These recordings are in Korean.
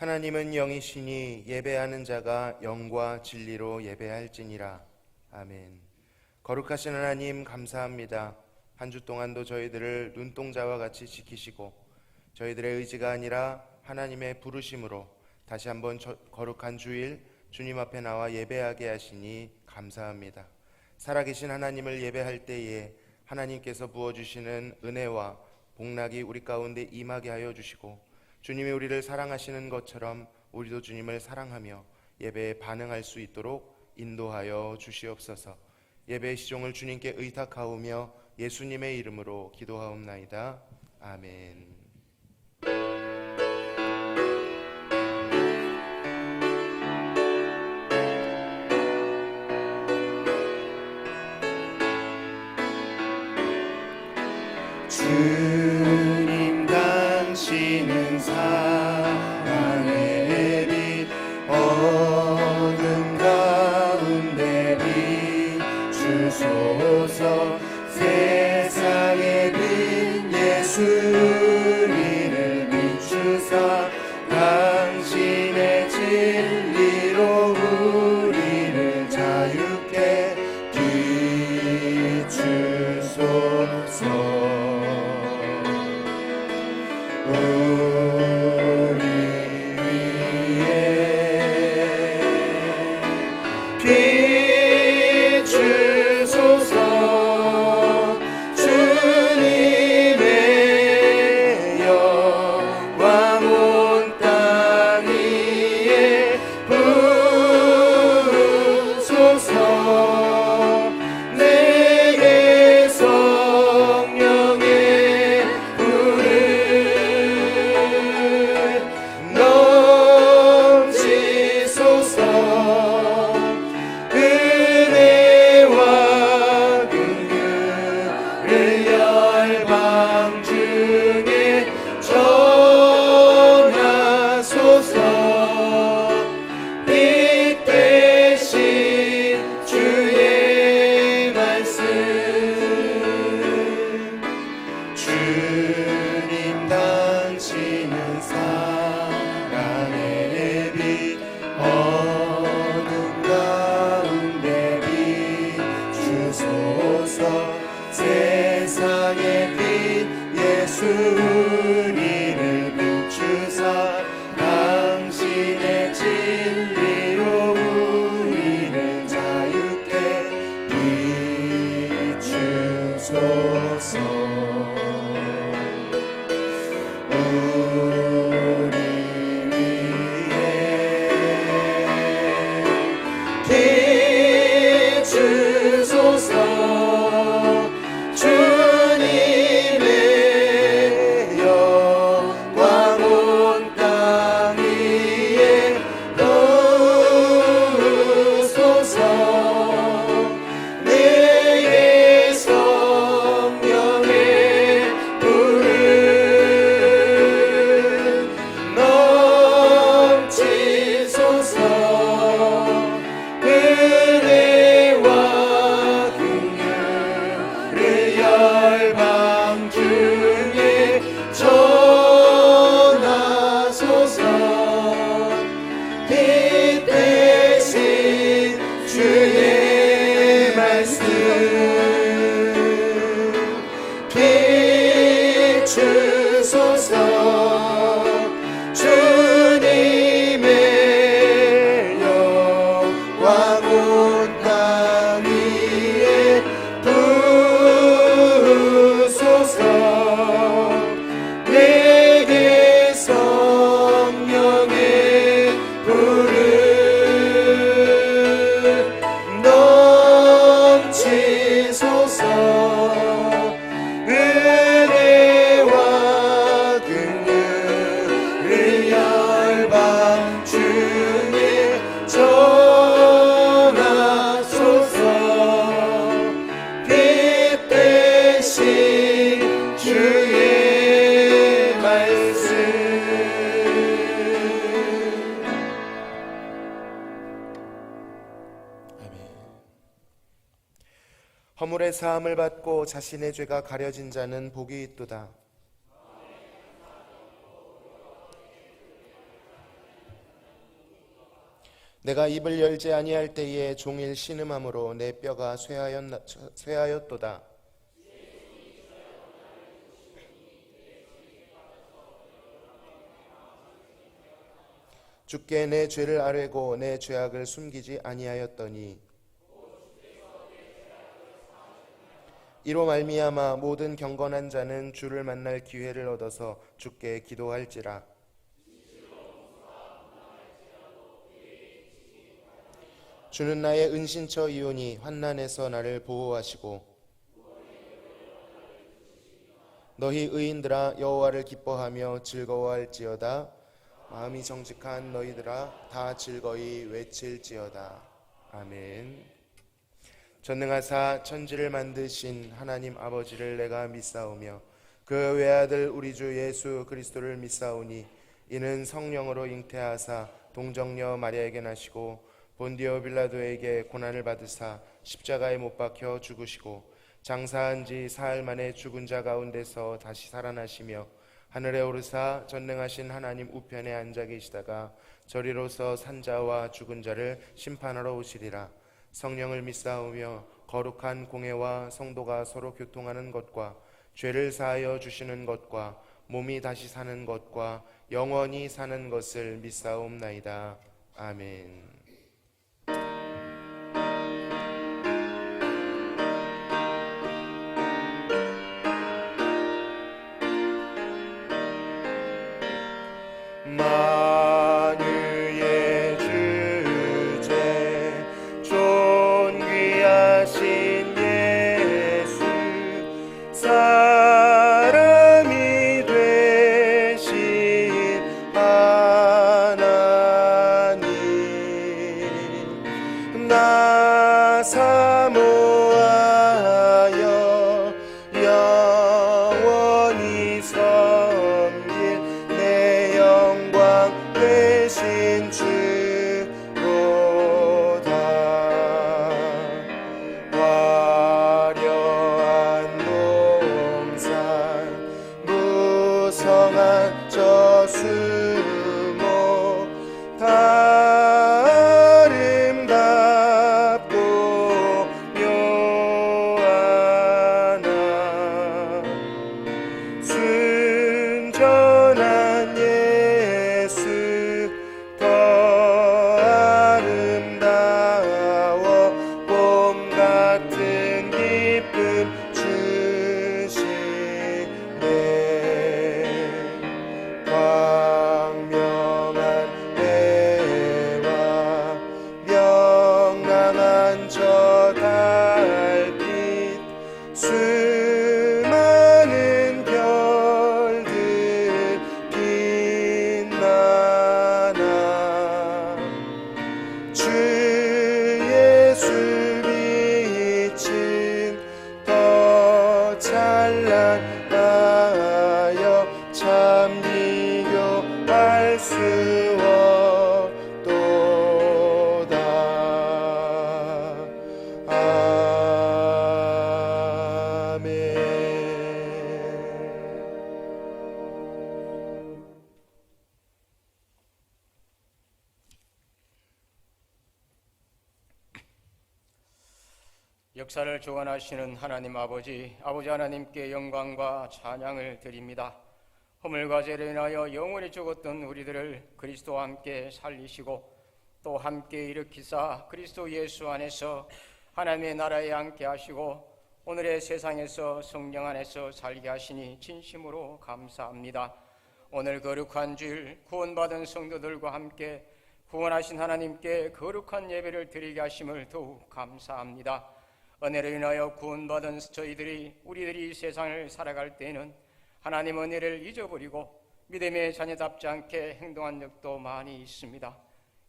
하나님은 영이시니 예배하는 자가 영과 진리로 예배할지니라. 아멘. 거룩하신 하나님 감사합니다. 한 주 동안도 저희들을 눈동자와 같이 지키시고 저희들의 의지가 아니라 하나님의 부르심으로 다시 한번 거룩한 주일 주님 앞에 나와 예배하게 하시니 감사합니다. 살아계신 하나님을 예배할 때에 하나님께서 부어주시는 은혜와 복락이 우리 가운데 임하게 하여 주시고 주님이 우리를 사랑하시는 것처럼 우리도 주님을 사랑하며 예배에 반응할 수 있도록 인도하여 주시옵소서. 예배의 시종을 주님께 의탁하오며 예수님의 이름으로 기도하옵나이다. 아멘. 주님 당신은 사랑의 빛 어둠 가운데 비추소서. 세상의 빛 예수 우리를 비추사 당신의 진리로 우리를 자유케 비추소서. 우리 위에 비추소서. 주님의 영광 온 땅 위에 부으소서. 내게 성령의 불을 넘치소서. 은혜와 긍휼을 열방 중에 전하소서. 빛 되신 주의 말씀. 주님 당신은 사랑의 빛 어둠 가운데 비추소서. 세상의 빛 예수 우리를 비추사 당신의 진리로 우리를 자유케 비추소서. 우리 위에 비추소서. 주님의 영광 온 땅 위에 부으소서. 내게 성령의 불을 넘치소서. 은혜와 긍휼을 열방 중에 전하소서. 빛 되신 주의 말씀. 비추소서. 주님의 영광 온 땅 위에 부으소서. 내게 성령의 불을 넘치소서. 은혜와 긍휼을 열방 중에 전하소서. 빛 되신 주의 말씀. 허물의 사함을 받고 자신의 죄가 가려진 자는 복이 있도다. 내가 입을 열지 아니할 때에 종일 신음함으로 내 뼈가 쇠하였도다. 주께 내 죄를 아뢰고 내 죄악을 숨기지 아니하였더니 이로 말미암아 모든 경건한 자는 주를 만날 기회를 얻어서 주께 기도할지라. 주는 나의 은신처이오니 환난에서 나를 보호하시고 너희 의인들아 여호와를 기뻐하며 즐거워할지어다. 마음이 정직한 너희들아 다 즐거이 외칠지어다. 아멘. 전능하사 천지를 만드신 하나님 아버지를 내가 믿사오며 그 외아들 우리 주 예수 그리스도를 믿사오니 이는 성령으로 잉태하사 동정녀 마리아에게 나시고 본디오 빌라도에게 고난을 받으사 십자가에 못 박혀 죽으시고 장사한 지 사흘 만에 죽은 자 가운데서 다시 살아나시며 하늘에 오르사 전능하신 하나님 우편에 앉아 계시다가 저리로서 산자와 죽은 자를 심판하러 오시리라. 성령을 믿사오며 거룩한 공회와 성도가 서로 교통하는 것과 죄를 사하여 주시는 것과 몸이 다시 사는 것과 영원히 사는 것을 믿사옵나이다. 아멘. 만유의 주제 존귀하신 예수 사람이 되신 하나님 나 사모하여 영원히 섬길 내 영광 되신 주로다. 화려한 농산 무성한 저수목 다 아름답고 묘하나 순전한 예수 더 아름다워 봄 같은 기쁨 주시네. 광명한 해와 명랑한 저 달빛 수많은 별들 빛나나 주 예수 빛은 더 찬란하여 참 비교할 수 없도다. 아멘. 역사를 주관하시는 하나님 아버지 하나님께 영광과 찬양을 드립니다. 허물과 죄로 인하여 영원히 죽었던 우리들을 그리스도와 함께 살리시고 또 함께 일으키사 그리스도 예수 안에서 하나님의 나라에 앉게 하시고 오늘의 세상에서 성령 안에서 살게 하시니 진심으로 감사합니다. 오늘 거룩한 주일 구원받은 성도들과 함께 구원하신 하나님께 거룩한 예배를 드리게 하심을 더욱 감사합니다. 은혜로 인하여 구원받은 우리들이 이 세상을 살아갈 때에는 하나님 은혜를 잊어버리고 믿음의 자녀답지 않게 행동한 적도 많이 있습니다.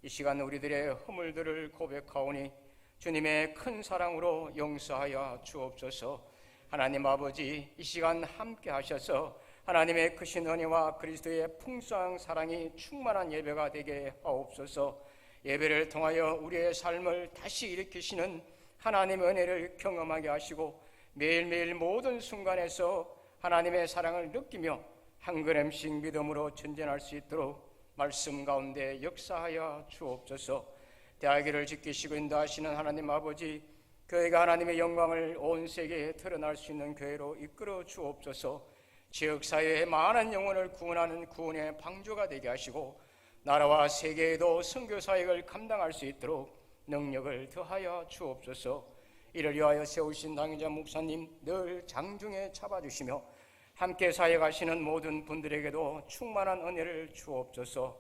이 시간 우리들의 허물들을 고백하오니 주님의 큰 사랑으로 용서하여 주옵소서. 하나님 아버지 이 시간 함께 하셔서 하나님의 크신 은혜와 그리스도의 풍성한 사랑이 충만한 예배가 되게 하옵소서. 예배를 통하여 우리의 삶을 다시 일으키시는 하나님의 은혜를 경험하게 하시고 매일매일 모든 순간에서 하나님의 사랑을 느끼며 한 걸음씩 믿음으로 전진할 수 있도록 말씀 가운데 역사하여 주옵소서. 대하기를 지키시고 인도하시는 하나님 아버지, 교회가 하나님의 영광을 온 세계에 드러날 수 있는 교회로 이끌어 주옵소서. 지역사회의 많은 영혼을 구원하는 구원의 방주가 되게 하시고 나라와 세계에도 선교사역을 감당할 수 있도록 능력을 더하여 주옵소서. 이를 위하여 세우신 당의자 목사님 늘 장중에 잡아주시며 함께 사역하시는 모든 분들에게도 충만한 은혜를 주옵소서.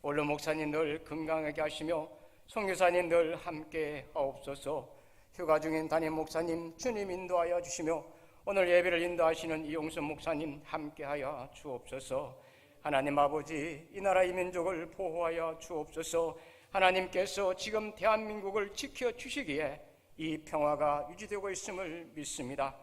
원로 목사님 늘 건강하게 하시며 선교사님 늘 함께 하옵소서. 휴가 중인 담임 목사님 주님 인도하여 주시며 오늘 예배를 인도하시는 이용순 목사님 함께하여 주옵소서. 하나님 아버지, 이 나라 이 민족을 보호하여 주옵소서. 하나님께서 지금 대한민국을 지켜주시기에 이 평화가 유지되고 있음을 믿습니다.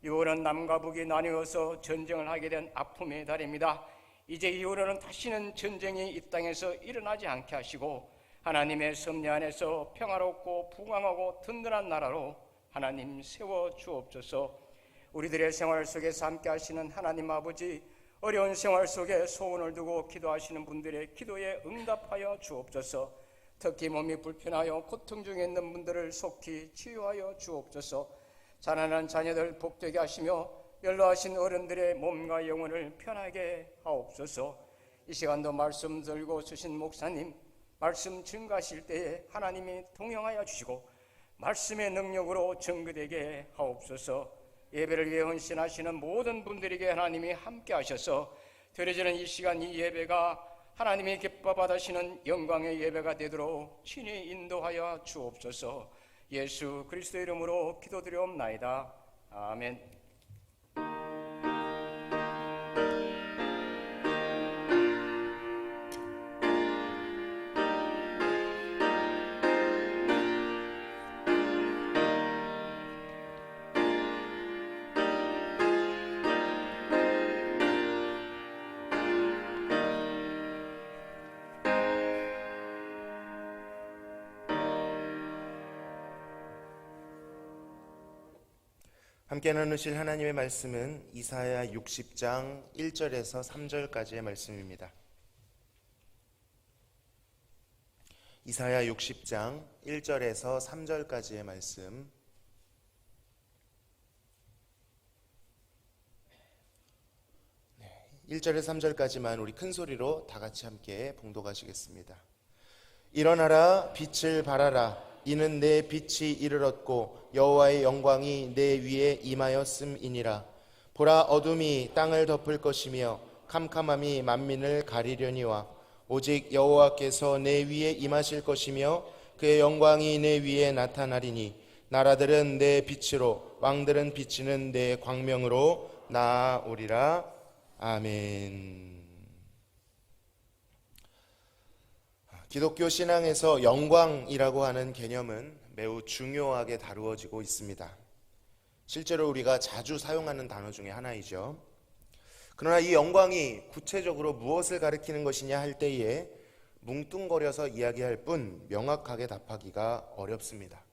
6월은 남과 북이 나뉘어서 전쟁을 하게 된 아픔의 달입니다. 이제 이후로는 다시는 전쟁이 이 땅에서 일어나지 않게 하시고 하나님의 섭리 안에서 평화롭고 부강하고 든든한 나라로 하나님 세워 주옵소서. 우리들의 생활 속에서 함께 하시는 하나님 아버지, 어려운 생활 속에 소원을 두고 기도하시는 분들의 기도에 응답하여 주옵소서. 특히 몸이 불편하여 고통 중에 있는 분들을 속히 치유하여 주옵소서. 자라난 자녀들 복되게 하시며 연로하신 어른들의 몸과 영혼을 편하게 하옵소서. 이 시간도 말씀 들고 쓰신 목사님, 말씀 증가하실 때에 하나님이 동행하여 주시고 말씀의 능력으로 증거되게 하옵소서. 예배를 위해 헌신하시는 모든 분들에게 하나님이 함께 하셔서 드려지는 이 시간, 이 예배가 하나님이 기뻐 받으시는 영광의 예배가 되도록 친히 인도하여 주옵소서. 예수 그리스도의 이름으로 기도드리옵나이다. 아멘. 함께 나누실 하나님의 말씀은 이사야 60장 1절에서 3절까지의 말씀입니다. 이사야 60장 1절에서 3절까지의 말씀. 네, 1절에서 3절까지만 우리 큰 소리로 다 같이 함께 봉독하시겠습니다. 일어나라, 빛을 발하라. 이는 내 빛이 이르렀고 여호와의 영광이 내 위에 임하였음이니라. 보라, 어둠이 땅을 덮을 것이며 캄캄함이 만민을 가리려니와 오직 여호와께서 내 위에 임하실 것이며 그의 영광이 내 위에 나타나리니 나라들은 내 빛으로 왕들은 비치는 내 광명으로 나아오리라. 아멘. 기독교 신앙에서 영광이라고 하는 개념은 매우 중요하게 다루어지고 있습니다. 실제로 우리가 자주 사용하는 단어 중에 하나이죠. 그러나 이 영광이 구체적으로 무엇을 가리키는 것이냐 할 때에 뭉뚱거려서 이야기할 뿐 명확하게 답하기가 어렵습니다.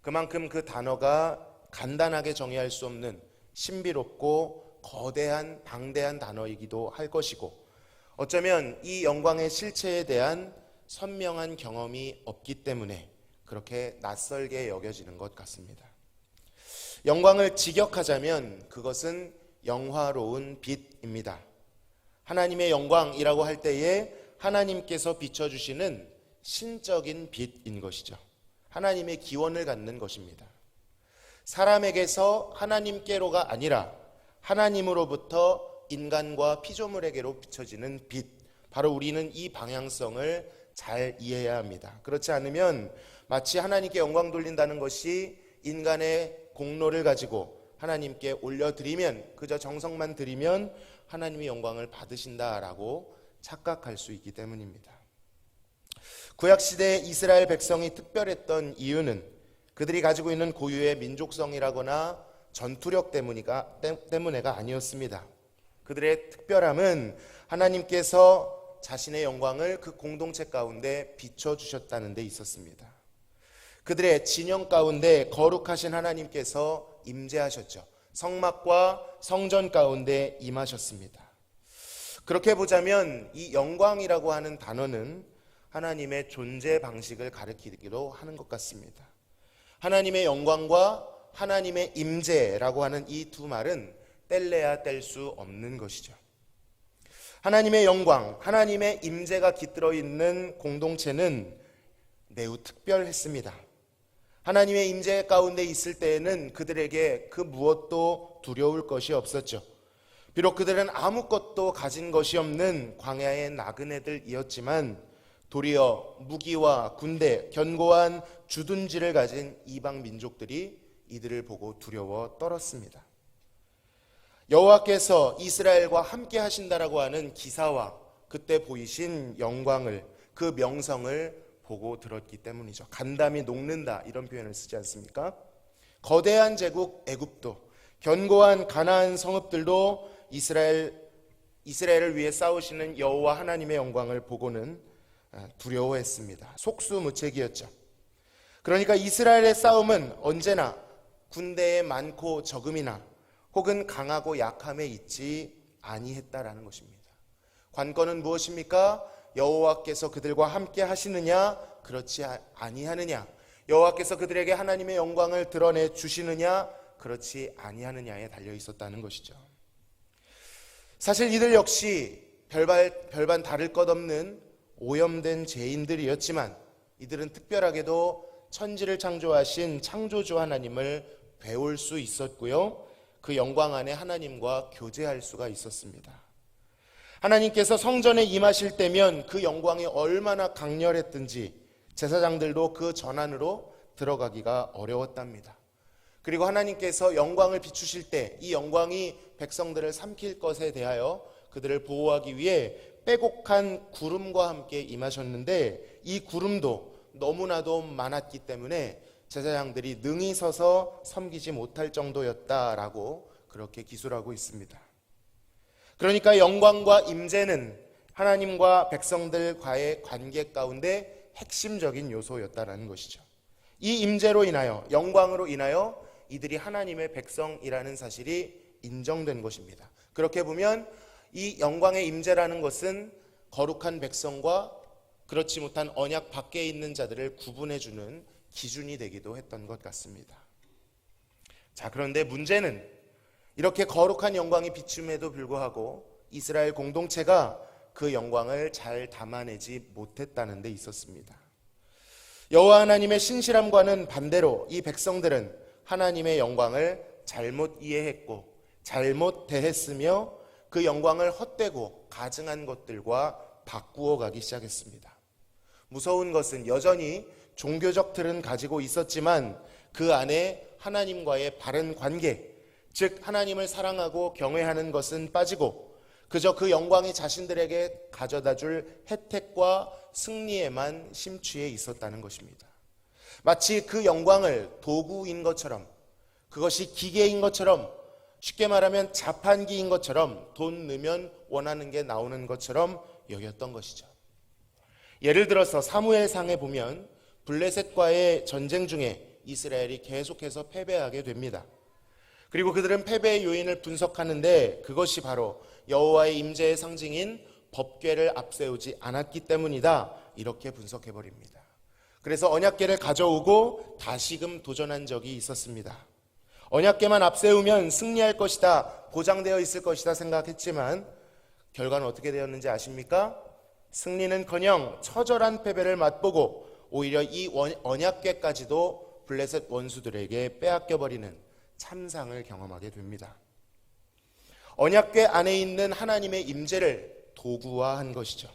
그만큼 그 단어가 간단하게 정의할 수 없는 신비롭고 거대한 방대한 단어이기도 할 것이고, 어쩌면 이 영광의 실체에 대한 선명한 경험이 없기 때문에 그렇게 낯설게 여겨지는 것 같습니다. 영광을 직역하자면 그것은 영화로운 빛입니다. 하나님의 영광이라고 할 때에 하나님께서 비춰주시는 신적인 빛인 것이죠. 하나님의 기원을 갖는 것입니다. 사람에게서 하나님께로가 아니라 하나님으로부터 인간과 피조물에게로 비춰지는 빛, 바로 우리는 이 방향성을 잘 이해해야 합니다. 그렇지 않으면 마치 하나님께 영광 돌린다는 것이 인간의 공로를 가지고 하나님께 올려드리면, 그저 정성만 드리면 하나님의 영광을 받으신다라고 착각할 수 있기 때문입니다. 구약시대 이스라엘 백성이 특별했던 이유는 그들이 가지고 있는 고유의 민족성이라거나 전투력 때문에가 아니었습니다. 그들의 특별함은 하나님께서 자신의 영광을 그 공동체 가운데 비춰주셨다는 데 있었습니다. 그들의 진영 가운데 거룩하신 하나님께서 임재하셨죠. 성막과 성전 가운데 임하셨습니다. 그렇게 보자면 이 영광이라고 하는 단어는 하나님의 존재 방식을 가리키기도 하는 것 같습니다. 하나님의 영광과 하나님의 임재라고 하는 이 두 말은 뗄래야 뗄 수 없는 것이죠. 하나님의 영광, 하나님의 임재가 깃들어 있는 공동체는 매우 특별했습니다. 하나님의 임재 가운데 있을 때에는 그들에게 그 무엇도 두려울 것이 없었죠. 비록 그들은 아무것도 가진 것이 없는 광야의 나그네들이었지만 도리어 무기와 군대, 견고한 주둔지를 가진 이방 민족들이 이들을 보고 두려워 떨었습니다. 여호와께서 이스라엘과 함께 하신다라고 하는 기사와 그때 보이신 영광을, 그 명성을 보고 들었기 때문이죠. 간담이 녹는다 이런 표현을 쓰지 않습니까? 거대한 제국 애굽도, 견고한 가나안 성읍들도 이스라엘을 위해 싸우시는 여호와 하나님의 영광을 보고는 두려워했습니다. 속수무책이었죠. 그러니까 이스라엘의 싸움은 언제나 군대의 많고 적음이나 혹은 강하고 약함에 있지 아니했다라는 것입니다. 관건은 무엇입니까? 여호와께서 그들과 함께 하시느냐, 그렇지 아니하느냐, 여호와께서 그들에게 하나님의 영광을 드러내 주시느냐, 그렇지 아니하느냐에 달려 있었다는 것이죠. 사실 이들 역시 별반 다를 것 없는 오염된 죄인들이었지만 이들은 특별하게도 천지를 창조하신 창조주 하나님을 배울 수 있었고요, 그 영광 안에 하나님과 교제할 수가 있었습니다. 하나님께서 성전에 임하실 때면 그 영광이 얼마나 강렬했든지 제사장들도 그 전 안으로 들어가기가 어려웠답니다. 그리고 하나님께서 영광을 비추실 때 이 영광이 백성들을 삼킬 것에 대하여 그들을 보호하기 위해 빼곡한 구름과 함께 임하셨는데 이 구름도 너무나도 많았기 때문에 제사장들이 능히 서서 섬기지 못할 정도였다라고 그렇게 기술하고 있습니다. 그러니까 영광과 임재는 하나님과 백성들과의 관계 가운데 핵심적인 요소였다라는 것이죠. 이 임재로 인하여, 영광으로 인하여 이들이 하나님의 백성이라는 사실이 인정된 것입니다. 그렇게 보면 이 영광의 임재라는 것은 거룩한 백성과 그렇지 못한 언약 밖에 있는 자들을 구분해주는 기준이 되기도 했던 것 같습니다. 자, 그런데 문제는 이렇게 거룩한 영광이 비춤에도 불구하고 이스라엘 공동체가 그 영광을 잘 담아내지 못했다는 데 있었습니다. 여호와 하나님의 신실함과는 반대로 이 백성들은 하나님의 영광을 잘못 이해했고 잘못 대했으며 그 영광을 헛되고 가증한 것들과 바꾸어 가기 시작했습니다. 무서운 것은 여전히 종교적 틀은 가지고 있었지만 그 안에 하나님과의 바른 관계, 즉 하나님을 사랑하고 경외하는 것은 빠지고 그저 그 영광이 자신들에게 가져다 줄 혜택과 승리에만 심취해 있었다는 것입니다. 마치 그 영광을 도구인 것처럼, 그것이 기계인 것처럼, 쉽게 말하면 자판기인 것처럼, 돈 넣으면 원하는 게 나오는 것처럼 여겼던 것이죠. 예를 들어서 사무엘상에 보면 블레셋과의 전쟁 중에 이스라엘이 계속해서 패배하게 됩니다. 그리고 그들은 패배의 요인을 분석하는데 그것이 바로 여호와의 임재의 상징인 법궤를 앞세우지 않았기 때문이다, 이렇게 분석해버립니다. 그래서 언약궤를 가져오고 다시금 도전한 적이 있었습니다. 언약궤만 앞세우면 승리할 것이다, 보장되어 있을 것이다 생각했지만 결과는 어떻게 되었는지 아십니까? 승리는커녕 처절한 패배를 맛보고 오히려 이 언약궤까지도 블레셋 원수들에게 빼앗겨버리는 참상을 경험하게 됩니다. 언약궤 안에 있는 하나님의 임재를 도구화한 것이죠.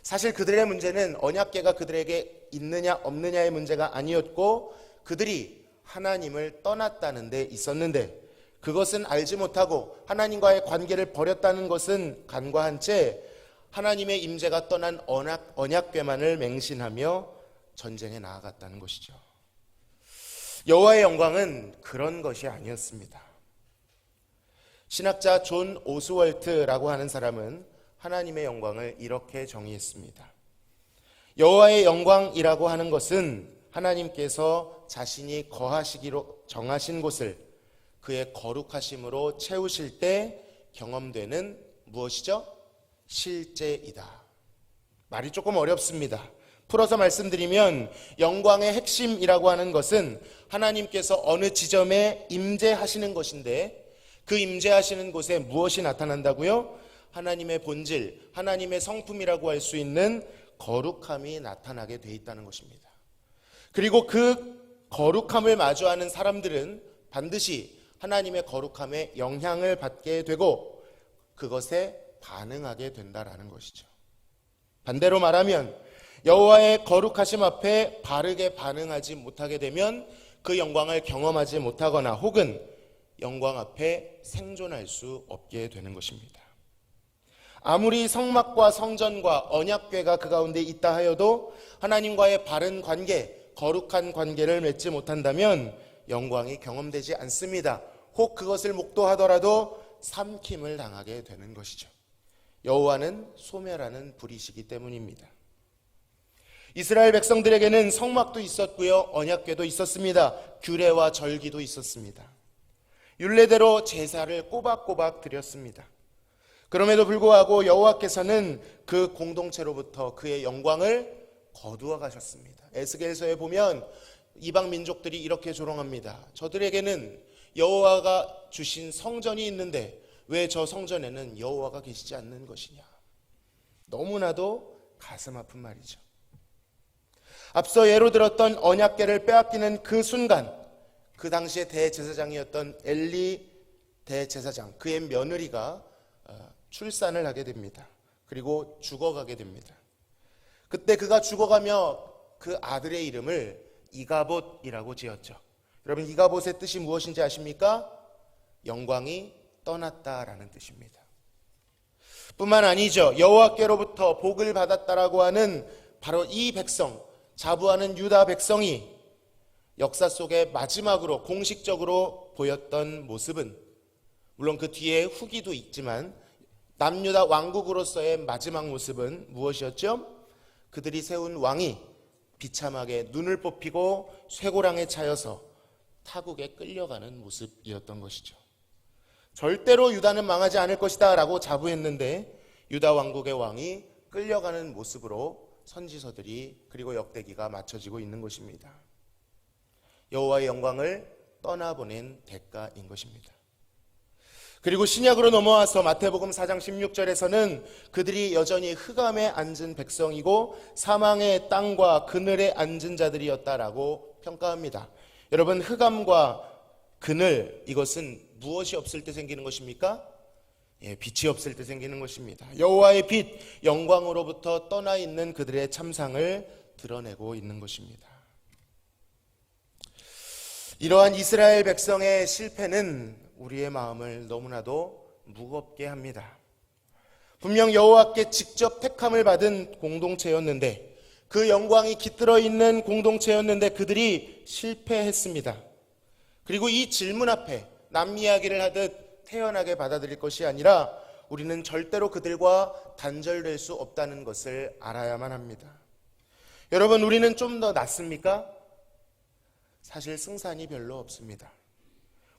사실 그들의 문제는 언약궤가 그들에게 있느냐 없느냐의 문제가 아니었고 그들이 하나님을 떠났다는 데 있었는데 그것은 알지 못하고 하나님과의 관계를 버렸다는 것은 간과한 채 하나님의 임재가 떠난 언약궤만을 맹신하며 전쟁에 나아갔다는 것이죠. 여호와의 영광은 그런 것이 아니었습니다. 신학자 존 오스월트라고 하는 사람은 하나님의 영광을 이렇게 정의했습니다. 여호와의 영광이라고 하는 것은 하나님께서 자신이 거하시기로 정하신 곳을 그의 거룩하심으로 채우실 때 경험되는 무엇이죠? 실제이다. 말이 조금 어렵습니다. 풀어서 말씀드리면 영광의 핵심이라고 하는 것은 하나님께서 어느 지점에 임재하시는 것인데, 그 임재하시는 곳에 무엇이 나타난다고요? 하나님의 본질, 하나님의 성품이라고 할 수 있는 거룩함이 나타나게 돼 있다는 것입니다. 그리고 그 거룩함을 마주하는 사람들은 반드시 하나님의 거룩함에 영향을 받게 되고 그것에 반응하게 된다라는 것이죠. 반대로 말하면 여호와의 거룩하심 앞에 바르게 반응하지 못하게 되면 그 영광을 경험하지 못하거나 혹은 영광 앞에 생존할 수 없게 되는 것입니다. 아무리 성막과 성전과 언약궤가 그 가운데 있다 하여도 하나님과의 바른 관계, 거룩한 관계를 맺지 못한다면 영광이 경험되지 않습니다. 혹 그것을 목도하더라도 삼킴을 당하게 되는 것이죠. 여호와는 소멸하는 불이시기 때문입니다. 이스라엘 백성들에게는 성막도 있었고요, 언약궤도 있었습니다. 규례와 절기도 있었습니다. 율례대로 제사를 꼬박꼬박 드렸습니다. 그럼에도 불구하고 여호와께서는 그 공동체로부터 그의 영광을 거두어 가셨습니다. 에스겔서에 보면 이방 민족들이 이렇게 조롱합니다. 저들에게는 여호와가 주신 성전이 있는데 왜 저 성전에는 여호와가 계시지 않는 것이냐. 너무나도 가슴 아픈 말이죠. 앞서 예로 들었던 언약궤를 빼앗기는 그 순간, 그 당시에 대제사장이었던 엘리 대제사장, 그의 며느리가 출산을 하게 됩니다. 그리고 죽어가게 됩니다. 그때 그가 죽어가며 그 아들의 이름을 이가봇이라고 지었죠. 여러분, 이가봇의 뜻이 무엇인지 아십니까? 영광이 떠났다라는 뜻입니다. 뿐만 아니죠. 여호와께로부터 복을 받았다라고 하는 바로 이 백성, 자부하는 유다 백성이 역사 속에 마지막으로 공식적으로 보였던 모습은, 물론 그 뒤에 후기도 있지만 남유다 왕국으로서의 마지막 모습은 무엇이었죠? 그들이 세운 왕이 비참하게 눈을 뽑히고 쇠고랑에 차여서 타국에 끌려가는 모습이었던 것이죠. 절대로 유다는 망하지 않을 것이다 라고 자부했는데 유다 왕국의 왕이 끌려가는 모습으로 선지서들이 그리고 역대기가 맞춰지고 있는 것입니다. 여호와의 영광을 떠나보낸 대가인 것입니다. 그리고 신약으로 넘어와서 마태복음 4장 16절에서는 그들이 여전히 흑암에 앉은 백성이고 사망의 땅과 그늘에 앉은 자들이었다라고 평가합니다. 여러분, 흑암과 그늘, 이것은 무엇이 없을 때 생기는 것입니까? 빛이 없을 때 생기는 것입니다. 여호와의 빛, 영광으로부터 떠나 있는 그들의 참상을 드러내고 있는 것입니다. 이러한 이스라엘 백성의 실패는 우리의 마음을 너무나도 무겁게 합니다. 분명 여호와께 직접 택함을 받은 공동체였는데, 그 영광이 깃들어 있는 공동체였는데 그들이 실패했습니다. 그리고 이 질문 앞에 남 이야기를 하듯 태연하게 받아들일 것이 아니라 우리는 절대로 그들과 단절될 수 없다는 것을 알아야만 합니다. 여러분, 우리는 좀 더 낫습니까? 사실 승산이 별로 없습니다.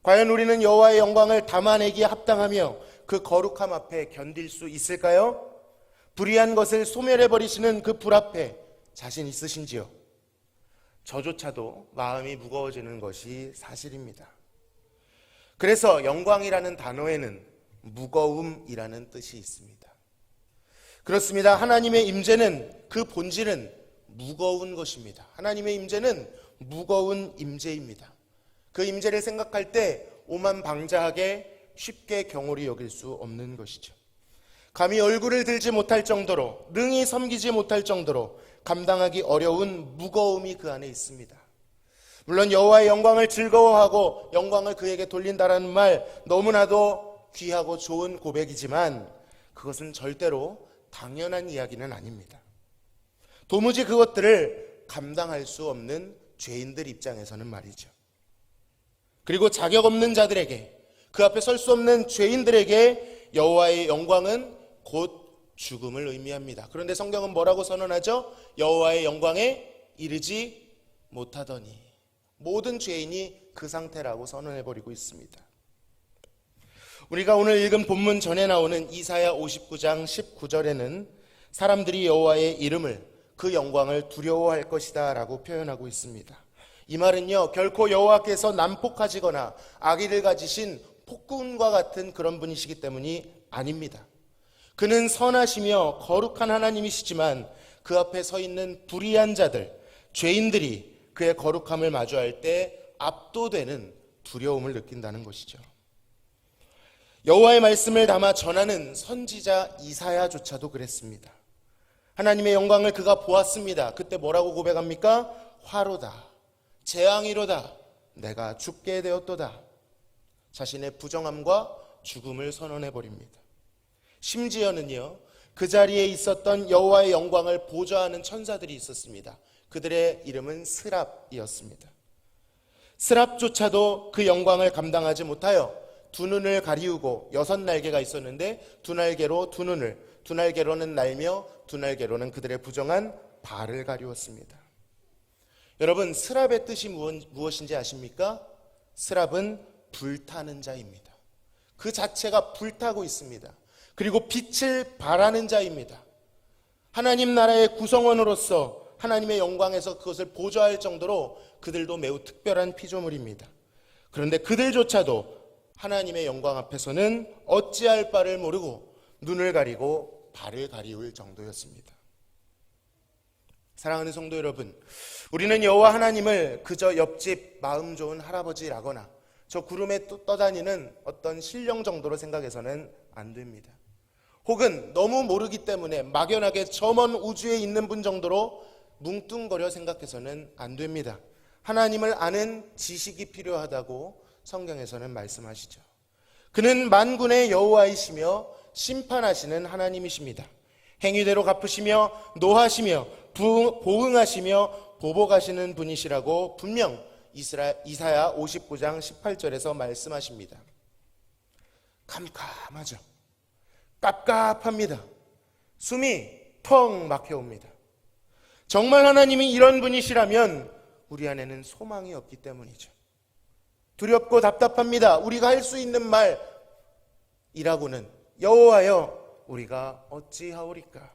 과연 우리는 여호와의 영광을 담아내기에 합당하며 그 거룩함 앞에 견딜 수 있을까요? 불의한 것을 소멸해버리시는 그 불 앞에 자신 있으신지요? 저조차도 마음이 무거워지는 것이 사실입니다. 그래서 영광이라는 단어에는 무거움이라는 뜻이 있습니다. 그렇습니다. 하나님의 임재는, 그 본질은 무거운 것입니다. 하나님의 임재는 무거운 임재입니다. 그 임재를 생각할 때 오만방자하게 쉽게 경홀히 여길 수 없는 것이죠. 감히 얼굴을 들지 못할 정도로, 능히 섬기지 못할 정도로 감당하기 어려운 무거움이 그 안에 있습니다. 물론 여호와의 영광을 즐거워하고 영광을 그에게 돌린다라는 말, 너무나도 귀하고 좋은 고백이지만 그것은 절대로 당연한 이야기는 아닙니다. 도무지 그것들을 감당할 수 없는 죄인들 입장에서는 말이죠. 그리고 자격 없는 자들에게, 그 앞에 설 수 없는 죄인들에게 여호와의 영광은 곧 죽음을 의미합니다. 그런데 성경은 뭐라고 선언하죠? 여호와의 영광에 이르지 못하더니. 모든 죄인이 그 상태라고 선언해버리고 있습니다. 우리가 오늘 읽은 본문 전에 나오는 이사야 59장 19절에는 사람들이 여호와의 이름을, 그 영광을 두려워할 것이다 라고 표현하고 있습니다. 이 말은요, 결코 여호와께서 난폭하시거나 악의를 가지신 폭군과 같은 그런 분이시기 때문이 아닙니다. 그는 선하시며 거룩한 하나님이시지만 그 앞에 서 있는 불의한 자들, 죄인들이 그의 거룩함을 마주할 때 압도되는 두려움을 느낀다는 것이죠. 여호와의 말씀을 담아 전하는 선지자 이사야조차도 그랬습니다. 하나님의 영광을 그가 보았습니다. 그때 뭐라고 고백합니까? 화로다, 재앙이로다, 내가 죽게 되었도다. 자신의 부정함과 죽음을 선언해버립니다. 심지어는요, 그 자리에 있었던 여호와의 영광을 보좌하는 천사들이 있었습니다. 그들의 이름은 스랍이었습니다. 스랍조차도 그 영광을 감당하지 못하여 두 눈을 가리우고 6날개가 있었는데 두 날개로 두 눈을, 두 날개로는 날며 두 날개로는 그들의 부정한 발을 가리웠습니다. 여러분, 스랍의 뜻이 무엇인지 아십니까? 스랍은 불타는 자입니다. 그 자체가 불타고 있습니다. 그리고 빛을 발하는 자입니다. 하나님 나라의 구성원으로서 하나님의 영광에서 그것을 보좌할 정도로 그들도 매우 특별한 피조물입니다. 그런데 그들조차도 하나님의 영광 앞에서는 어찌할 바를 모르고 눈을 가리고 발을 가리울 정도였습니다. 사랑하는 성도 여러분, 우리는 여호와 하나님을 그저 옆집 마음 좋은 할아버지라거나 저 구름에 떠다니는 어떤 신령 정도로 생각해서는 안 됩니다. 혹은 너무 모르기 때문에 막연하게 저 먼 우주에 있는 분 정도로 뭉뚱거려 생각해서는 안 됩니다. 하나님을 아는 지식이 필요하다고 성경에서는 말씀하시죠. 그는 만군의 여호와이시며 심판하시는 하나님이십니다. 행위대로 갚으시며 노하시며 보응하시며 보복하시는 분이시라고 분명 이사야 59장 18절에서 말씀하십니다. 캄캄하죠. 깝깝합니다. 숨이 턱 막혀옵니다. 정말 하나님이 이런 분이시라면 우리 안에는 소망이 없기 때문이죠. 두렵고 답답합니다. 우리가 할 수 있는 말이라고는 여호와여 우리가 어찌하오리까?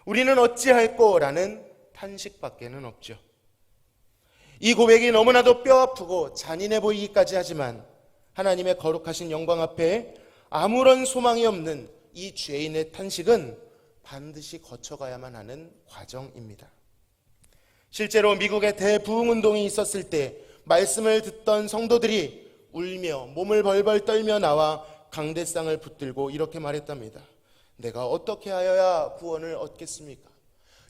우리는 어찌할꼬라는 탄식밖에는 없죠. 이 고백이 너무나도 뼈아프고 잔인해 보이기까지 하지만 하나님의 거룩하신 영광 앞에 아무런 소망이 없는 이 죄인의 탄식은 반드시 거쳐가야만 하는 과정입니다. 실제로 미국의 대부흥운동이 있었을 때 말씀을 듣던 성도들이 울며 몸을 벌벌 떨며 나와 강대상을 붙들고 이렇게 말했답니다. 내가 어떻게 하여야 구원을 얻겠습니까?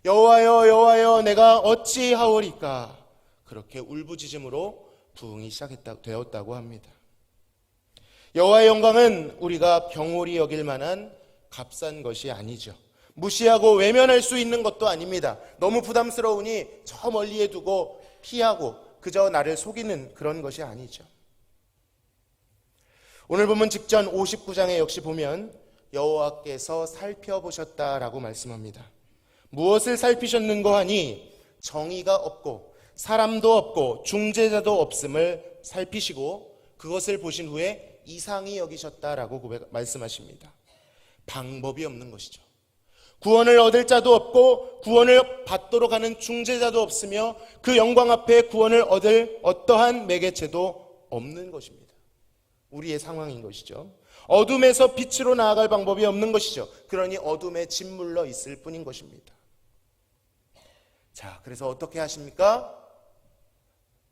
여호와여 여호와여 내가 어찌하오리까? 그렇게 울부짖음으로 부흥이 되었다고 합니다. 여호와의 영광은 우리가 경홀히 여길 만한 값싼 것이 아니죠. 무시하고 외면할 수 있는 것도 아닙니다. 너무 부담스러우니 저 멀리에 두고 피하고 그저 나를 속이는 그런 것이 아니죠. 오늘 본문 직전 59장에 역시 보면 여호와께서 살펴보셨다라고 말씀합니다. 무엇을 살피셨는고 하니 정의가 없고 사람도 없고 중재자도 없음을 살피시고 그것을 보신 후에 이상히 여기셨다라고 말씀하십니다. 방법이 없는 것이죠. 구원을 얻을 자도 없고 구원을 받도록 하는 중재자도 없으며 그 영광 앞에 구원을 얻을 어떠한 매개체도 없는 것입니다. 우리의 상황인 것이죠. 어둠에서 빛으로 나아갈 방법이 없는 것이죠. 그러니 어둠에 짓물러 있을 뿐인 것입니다. 자, 그래서 어떻게 하십니까?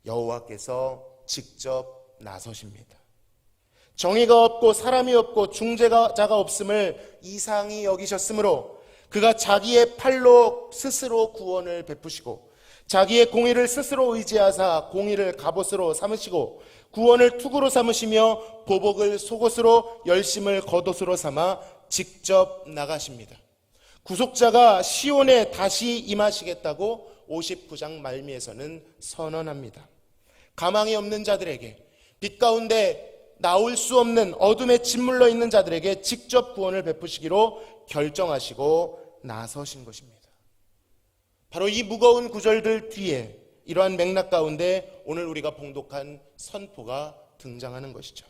여호와께서 직접 나서십니다. 정의가 없고 사람이 없고 중재자가 없음을 이상히 여기셨으므로 그가 자기의 팔로 스스로 구원을 베푸시고 자기의 공의를 스스로 의지하사 공의를 갑옷으로 삼으시고 구원을 투구로 삼으시며 보복을 속옷으로 열심을 겉옷으로 삼아 직접 나가십니다. 구속자가 시온에 다시 임하시겠다고 59장 말미에서는 선언합니다. 가망이 없는 자들에게, 빛 가운데 나올 수 없는 어둠에 짓물러 있는 자들에게 직접 구원을 베푸시기로 결정하시고 나서신 것입니다. 바로 이 무거운 구절들 뒤에 이러한 맥락 가운데 오늘 우리가 봉독한 선포가 등장하는 것이죠.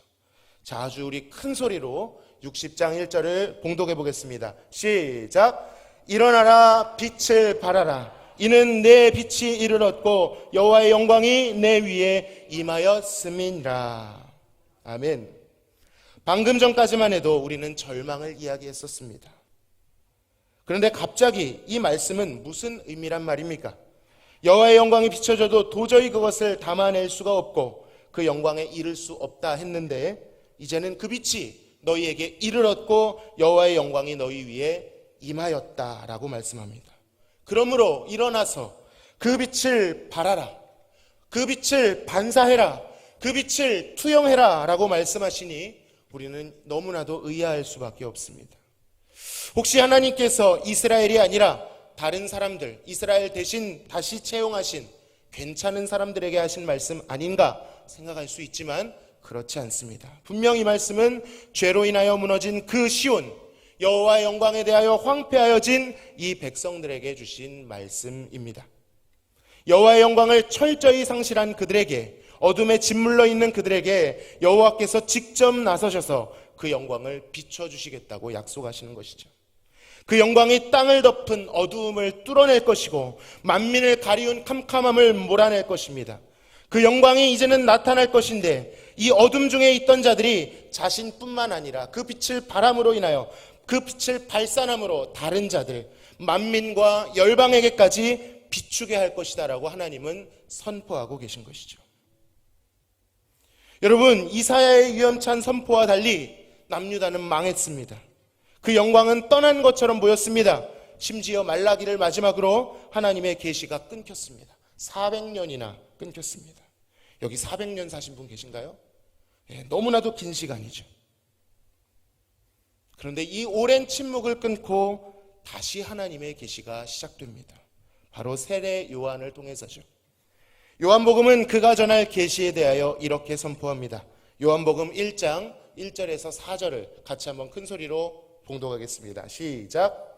자, 아주 우리 큰 소리로 60장 1절을 봉독해 보겠습니다. 시작! 일어나라 빛을 발하라. 이는 내 빛이 이를 얻고 여호와의 영광이 내 위에 임하였음이니라. 아멘. 방금 전까지만 해도 우리는 절망을 이야기했었습니다. 그런데 갑자기 이 말씀은 무슨 의미란 말입니까? 여호와의 영광이 비춰져도 도저히 그것을 담아낼 수가 없고 그 영광에 이를 수 없다 했는데, 이제는 그 빛이 너희에게 이를 얻고 여호와의 영광이 너희 위에 임하였다라고 말씀합니다. 그러므로 일어나서 그 빛을 발하라, 그 빛을 반사해라, 그 빛을 투영해라 라고 말씀하시니 우리는 너무나도 의아할 수밖에 없습니다. 혹시 하나님께서 이스라엘이 아니라 다른 사람들, 이스라엘 대신 다시 채용하신 괜찮은 사람들에게 하신 말씀 아닌가 생각할 수 있지만 그렇지 않습니다. 분명 이 말씀은 죄로 인하여 무너진 그 시온, 여호와의 영광에 대하여 황폐하여진 이 백성들에게 주신 말씀입니다. 여호와의 영광을 철저히 상실한 그들에게, 어둠에 짓물러 있는 그들에게 여호와께서 직접 나서셔서 그 영광을 비춰주시겠다고 약속하시는 것이죠. 그 영광이 땅을 덮은 어두움을 뚫어낼 것이고 만민을 가리운 캄캄함을 몰아낼 것입니다. 그 영광이 이제는 나타날 것인데, 이 어둠 중에 있던 자들이 자신뿐만 아니라 그 빛을 바람으로 인하여, 그 빛을 발산함으로 다른 자들, 만민과 열방에게까지 비추게 할 것이다 라고 하나님은 선포하고 계신 것이죠. 여러분, 이사야의 위험찬 선포와 달리 남유다는 망했습니다. 그 영광은 떠난 것처럼 보였습니다. 심지어 말라기를 마지막으로 하나님의 계시가 끊겼습니다. 400년이나 끊겼습니다. 여기 400년 사신 분 계신가요? 너무나도 긴 시간이죠. 그런데 이 오랜 침묵을 끊고 다시 하나님의 계시가 시작됩니다. 바로 세례 요한을 통해서죠. 요한복음은 그가 전할 계시에 대하여 이렇게 선포합니다. 요한복음 1장 1절에서 4절을 같이 한번 큰 소리로 봉독하겠습니다. 시작.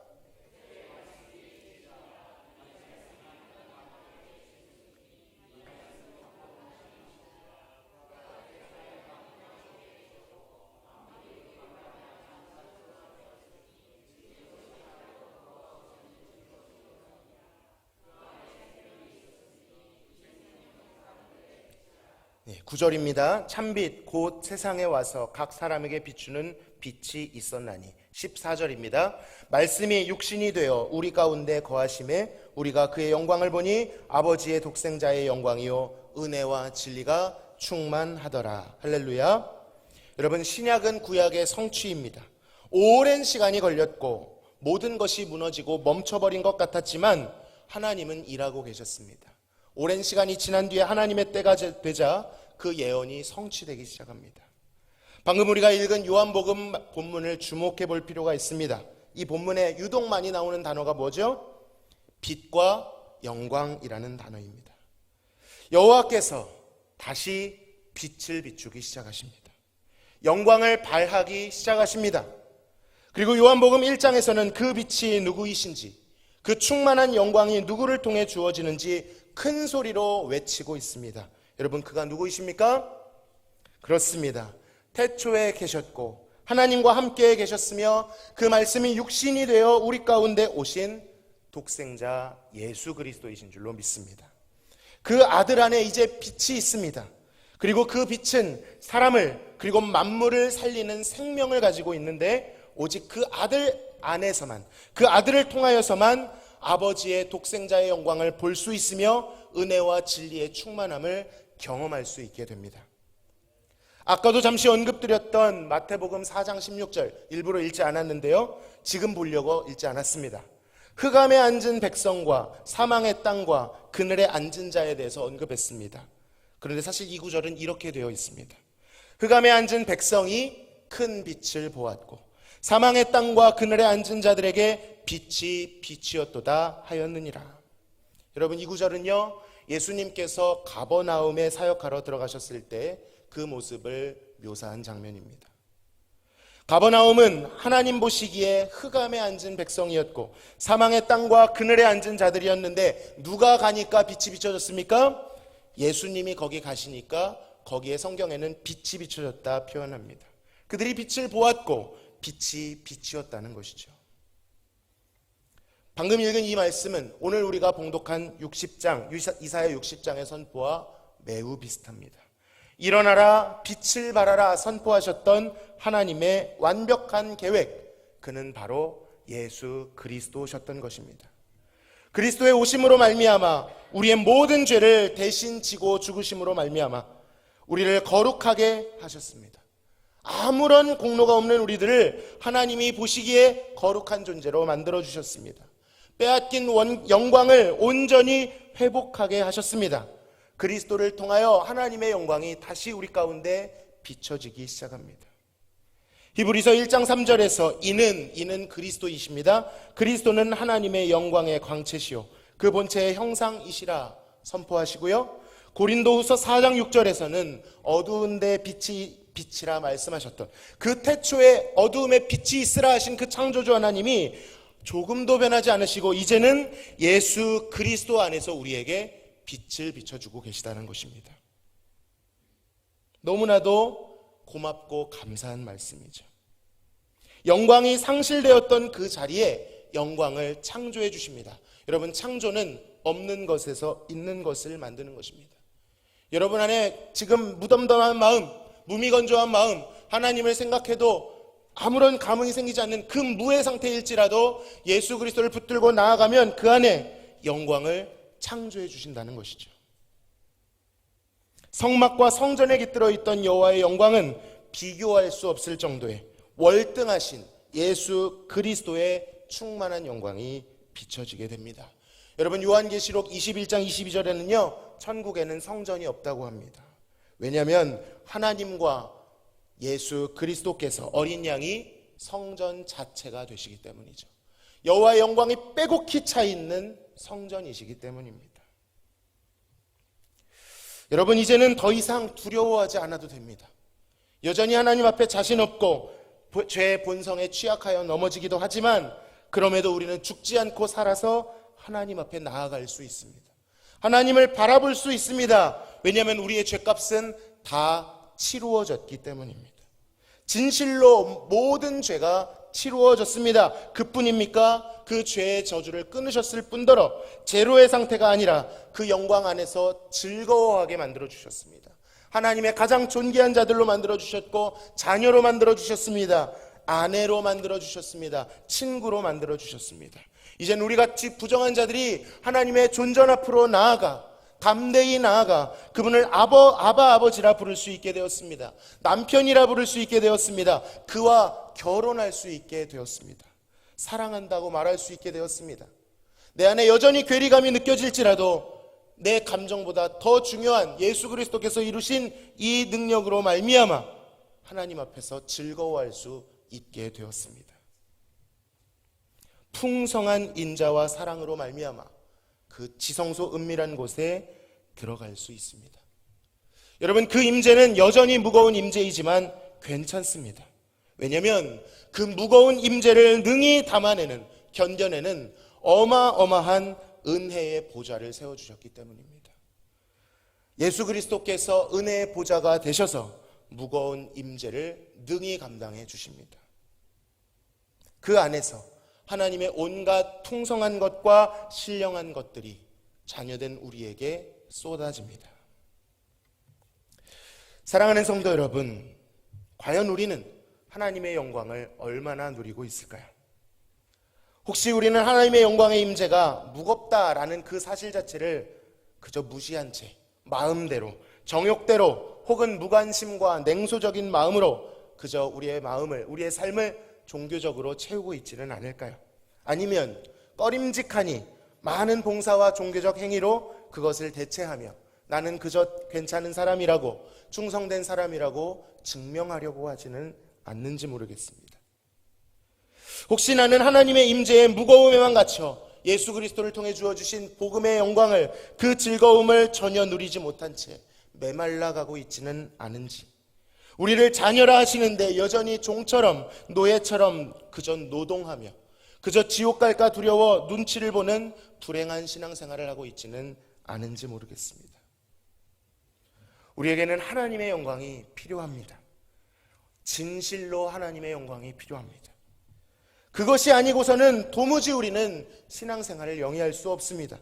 네, 9절입니다. 참빛 곧 세상에 와서 각 사람에게 비추는 빛이 있었나니. 14절입니다. 말씀이 육신이 되어 우리 가운데 거하심에 우리가 그의 영광을 보니 아버지의 독생자의 영광이요 은혜와 진리가 충만하더라. 할렐루야. 여러분, 신약은 구약의 성취입니다. 오랜 시간이 걸렸고 모든 것이 무너지고 멈춰버린 것 같았지만 하나님은 일하고 계셨습니다. 오랜 시간이 지난 뒤에 하나님의 때가 되자 그 예언이 성취되기 시작합니다. 방금 우리가 읽은 요한복음 본문을 주목해 볼 필요가 있습니다. 이 본문에 유독 많이 나오는 단어가 뭐죠? 빛과 영광이라는 단어입니다. 여호와께서 다시 빛을 비추기 시작하십니다. 영광을 발하기 시작하십니다. 그리고 요한복음 1장에서는 그 빛이 누구이신지, 그 충만한 영광이 누구를 통해 주어지는지 큰 소리로 외치고 있습니다. 여러분, 그가 누구이십니까? 그렇습니다. 태초에 계셨고 하나님과 함께 계셨으며 그 말씀이 육신이 되어 우리 가운데 오신 독생자 예수 그리스도이신 줄로 믿습니다. 그 아들 안에 이제 빛이 있습니다. 그리고 그 빛은 사람을, 그리고 만물을 살리는 생명을 가지고 있는데 오직 그 아들 안에서만, 그 아들을 통하여서만 아버지의 독생자의 영광을 볼 수 있으며 은혜와 진리의 충만함을 경험할 수 있게 됩니다. 아까도 잠시 언급드렸던 마태복음 4장 16절 일부러 읽지 않았는데요, 지금 보려고 읽지 않았습니다. 흑암에 앉은 백성과 사망의 땅과 그늘에 앉은 자에 대해서 언급했습니다. 그런데 사실 이 구절은 이렇게 되어 있습니다. 흑암에 앉은 백성이 큰 빛을 보았고 사망의 땅과 그늘에 앉은 자들에게 빛이 빛이었도다 하였느니라. 여러분, 이 구절은요, 예수님께서 가버나움에 사역하러 들어가셨을 때 그 모습을 묘사한 장면입니다. 가버나움은 하나님 보시기에 흑암에 앉은 백성이었고 사망의 땅과 그늘에 앉은 자들이었는데 누가 가니까 빛이 비춰졌습니까? 예수님이 거기 가시니까 거기에 성경에는 빛이 비춰졌다 표현합니다. 그들이 빛을 보았고 빛이 빛이었다는 것이죠. 방금 읽은 이 말씀은 오늘 우리가 봉독한 60장, 이사야 60장의 선포와 매우 비슷합니다. 일어나라, 빛을 발하라 선포하셨던 하나님의 완벽한 계획, 그는 바로 예수 그리스도셨던 것입니다. 그리스도의 오심으로 말미암아 우리의 모든 죄를 대신 지고 죽으심으로 말미암아 우리를 거룩하게 하셨습니다. 아무런 공로가 없는 우리들을 하나님이 보시기에 거룩한 존재로 만들어 주셨습니다. 빼앗긴 영광을 온전히 회복하게 하셨습니다. 그리스도를 통하여 하나님의 영광이 다시 우리 가운데 비춰지기 시작합니다. 히브리서 1장 3절에서 이는 그리스도이십니다. 그리스도는 하나님의 영광의 광채시요 그 본체의 형상이시라 선포하시고요. 고린도후서 4장 6절에서는 어두운 데 빛이라 말씀하셨던 그 태초에 어두움에 빛이 있으라 하신 그 창조주 하나님이 조금도 변하지 않으시고 이제는 예수 그리스도 안에서 우리에게 빛을 비춰주고 계시다는 것입니다. 너무나도 고맙고 감사한 말씀이죠. 영광이 상실되었던 그 자리에 영광을 창조해 주십니다. 여러분, 창조는 없는 것에서 있는 것을 만드는 것입니다. 여러분 안에 지금 무덤덤한 마음, 무미건조한 마음, 하나님을 생각해도 아무런 감흥이 생기지 않는 그 무의 상태일지라도 예수 그리스도를 붙들고 나아가면 그 안에 영광을 창조해 주신다는 것이죠. 성막과 성전에 깃들어 있던 여호와의 영광은 비교할 수 없을 정도의 월등하신 예수 그리스도의 충만한 영광이 비춰지게 됩니다. 여러분, 요한계시록 21장 22절에는요 천국에는 성전이 없다고 합니다. 왜냐하면 하나님과 예수 그리스도께서 어린 양이 성전 자체가 되시기 때문이죠. 여호와의 영광이 빼곡히 차 있는 성전이시기 때문입니다. 여러분, 이제는 더 이상 두려워하지 않아도 됩니다. 여전히 하나님 앞에 자신 없고 죄의 본성에 취약하여 넘어지기도 하지만 그럼에도 우리는 죽지 않고 살아서 하나님 앞에 나아갈 수 있습니다. 하나님을 바라볼 수 있습니다. 왜냐하면 우리의 죄값은 다 치루어졌기 때문입니다. 진실로 모든 죄가 치루어졌습니다. 그뿐입니까? 그 죄의 저주를 끊으셨을 뿐더러 제로의 상태가 아니라 그 영광 안에서 즐거워하게 만들어 주셨습니다. 하나님의 가장 존귀한 자들로 만들어 주셨고 자녀로 만들어 주셨습니다. 아내로 만들어 주셨습니다. 친구로 만들어 주셨습니다. 이젠 우리같이 부정한 자들이 하나님의 존전 앞으로 나아가 담대히 나아가 그분을 아바 아버지라 부를 수 있게 되었습니다. 남편이라 부를 수 있게 되었습니다. 그와 결혼할 수 있게 되었습니다. 사랑한다고 말할 수 있게 되었습니다. 내 안에 여전히 괴리감이 느껴질지라도 내 감정보다 더 중요한 예수 그리스도께서 이루신 이 능력으로 말미암아 하나님 앞에서 즐거워할 수 있게 되었습니다. 풍성한 인자와 사랑으로 말미암아 그 지성소 은밀한 곳에 들어갈 수 있습니다. 여러분, 그 임재는 여전히 무거운 임재이지만 괜찮습니다. 왜냐하면 그 무거운 임재를 능히 담아내는, 견뎌내는 어마어마한 은혜의 보좌를 세워주셨기 때문입니다. 예수 그리스도께서 은혜의 보좌가 되셔서 무거운 임재를 능히 감당해 주십니다. 그 안에서 하나님의 온갖 풍성한 것과 신령한 것들이 자녀된 우리에게 쏟아집니다. 사랑하는 성도 여러분, 과연 우리는 하나님의 영광을 얼마나 누리고 있을까요? 혹시 우리는 하나님의 영광의 임재가 무겁다라는 그 사실 자체를 그저 무시한 채 마음대로, 정욕대로 혹은 무관심과 냉소적인 마음으로 그저 우리의 마음을, 우리의 삶을 종교적으로 채우고 있지는 않을까요? 아니면 꺼림직하니 많은 봉사와 종교적 행위로 그것을 대체하며 나는 그저 괜찮은 사람이라고, 충성된 사람이라고 증명하려고 하지는 않는지 모르겠습니다. 혹시 나는 하나님의 임재의 무거움에만 갇혀 예수 그리스도를 통해 주어주신 복음의 영광을, 그 즐거움을 전혀 누리지 못한 채 메말라가고 있지는 않은지, 우리를 자녀라 하시는데 여전히 종처럼, 노예처럼 그저 노동하며 그저 지옥 갈까 두려워 눈치를 보는 불행한 신앙생활을 하고 있지는 않은지 모르겠습니다. 우리에게는 하나님의 영광이 필요합니다. 진실로 하나님의 영광이 필요합니다. 그것이 아니고서는 도무지 우리는 신앙생활을 영위할 수 없습니다.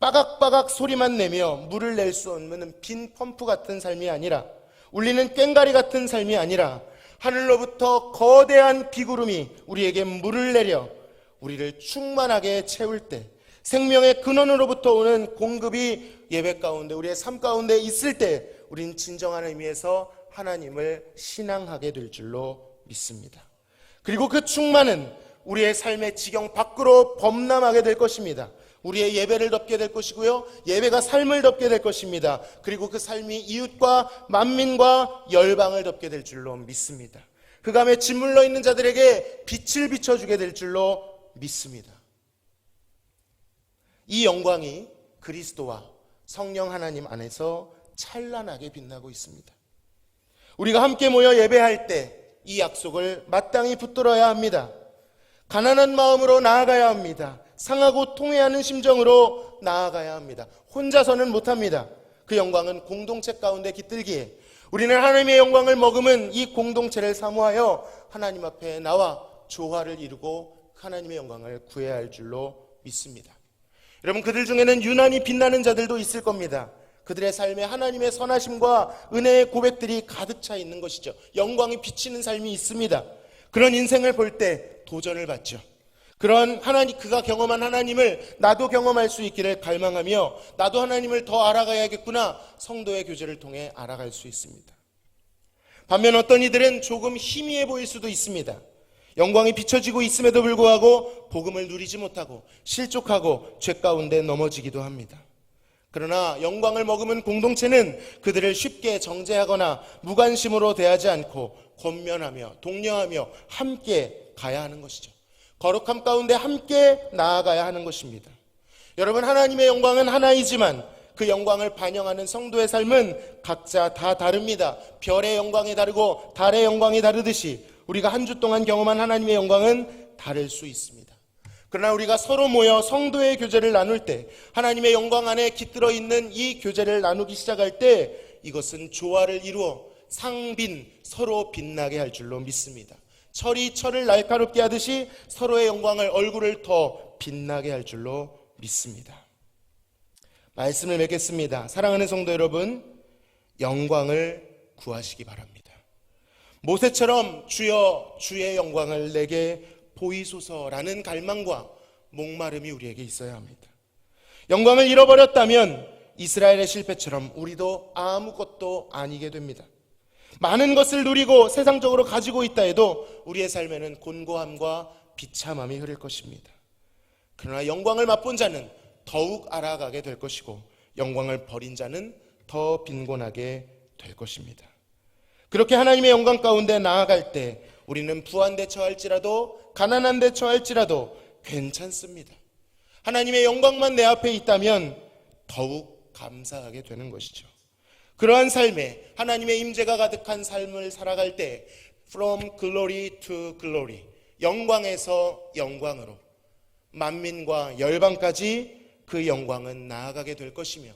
빠각빠각 소리만 내며 물을 낼 수 없는 빈 펌프 같은 삶이 아니라, 울리는 꽹가리 같은 삶이 아니라, 하늘로부터 거대한 비구름이 우리에게 물을 내려 우리를 충만하게 채울 때, 생명의 근원으로부터 오는 공급이 예배 가운데, 우리의 삶 가운데 있을 때, 우린 진정한 의미에서 하나님을 신앙하게 될 줄로 믿습니다. 그리고 그 충만은 우리의 삶의 지경 밖으로 범람하게 될 것입니다. 우리의 예배를 덮게 될 것이고요, 예배가 삶을 덮게 될 것입니다. 그리고 그 삶이 이웃과 만민과 열방을 덮게 될 줄로 믿습니다. 흑암에 짓물러 있는 자들에게 빛을 비춰주게 될 줄로 믿습니다. 이 영광이 그리스도와 성령 하나님 안에서 찬란하게 빛나고 있습니다. 우리가 함께 모여 예배할 때 이 약속을 마땅히 붙들어야 합니다. 가난한 마음으로 나아가야 합니다. 상하고 통회하는 심정으로 나아가야 합니다. 혼자서는 못합니다. 그 영광은 공동체 가운데 깃들기에 우리는 하나님의 영광을 머금은 이 공동체를 사모하여 하나님 앞에 나와 조화를 이루고 하나님의 영광을 구해야 할 줄로 믿습니다. 여러분, 그들 중에는 유난히 빛나는 자들도 있을 겁니다. 그들의 삶에 하나님의 선하심과 은혜의 고백들이 가득 차 있는 것이죠. 영광이 비치는 삶이 있습니다. 그런 인생을 볼 때 도전을 받죠. 그런 하나님, 그가 경험한 하나님을 나도 경험할 수 있기를 갈망하며 나도 하나님을 더 알아가야겠구나, 성도의 교제를 통해 알아갈 수 있습니다. 반면 어떤 이들은 조금 희미해 보일 수도 있습니다. 영광이 비춰지고 있음에도 불구하고 복음을 누리지 못하고 실족하고 죄 가운데 넘어지기도 합니다. 그러나 영광을 머금은 공동체는 그들을 쉽게 정죄하거나 무관심으로 대하지 않고 권면하며 독려하며 함께 가야 하는 것이죠. 거룩함 가운데 함께 나아가야 하는 것입니다. 여러분, 하나님의 영광은 하나이지만 그 영광을 반영하는 성도의 삶은 각자 다 다릅니다. 별의 영광이 다르고 달의 영광이 다르듯이 우리가 한 주 동안 경험한 하나님의 영광은 다를 수 있습니다. 그러나 우리가 서로 모여 성도의 교제를 나눌 때, 하나님의 영광 안에 깃들어 있는 이 교제를 나누기 시작할 때, 이것은 조화를 이루어 상빈, 서로 빛나게 할 줄로 믿습니다. 철이 철을 날카롭게 하듯이 서로의 영광을, 얼굴을 더 빛나게 할 줄로 믿습니다. 말씀을 맺겠습니다. 사랑하는 성도 여러분, 영광을 구하시기 바랍니다. 모세처럼 주여 주의 영광을 내게 보이소서라는 갈망과 목마름이 우리에게 있어야 합니다. 영광을 잃어버렸다면 이스라엘의 실패처럼 우리도 아무것도 아니게 됩니다. 많은 것을 누리고 세상적으로 가지고 있다 해도 우리의 삶에는 곤고함과 비참함이 흐를 것입니다. 그러나 영광을 맛본 자는 더욱 알아가게 될 것이고, 영광을 버린 자는 더 빈곤하게 될 것입니다. 그렇게 하나님의 영광 가운데 나아갈 때 우리는 부한데 처할지라도 가난한데 처할지라도 괜찮습니다. 하나님의 영광만 내 앞에 있다면 더욱 감사하게 되는 것이죠. 그러한 삶에 하나님의 임재가 가득한 삶을 살아갈 때 From glory to glory, 영광에서 영광으로 만민과 열방까지 그 영광은 나아가게 될 것이며,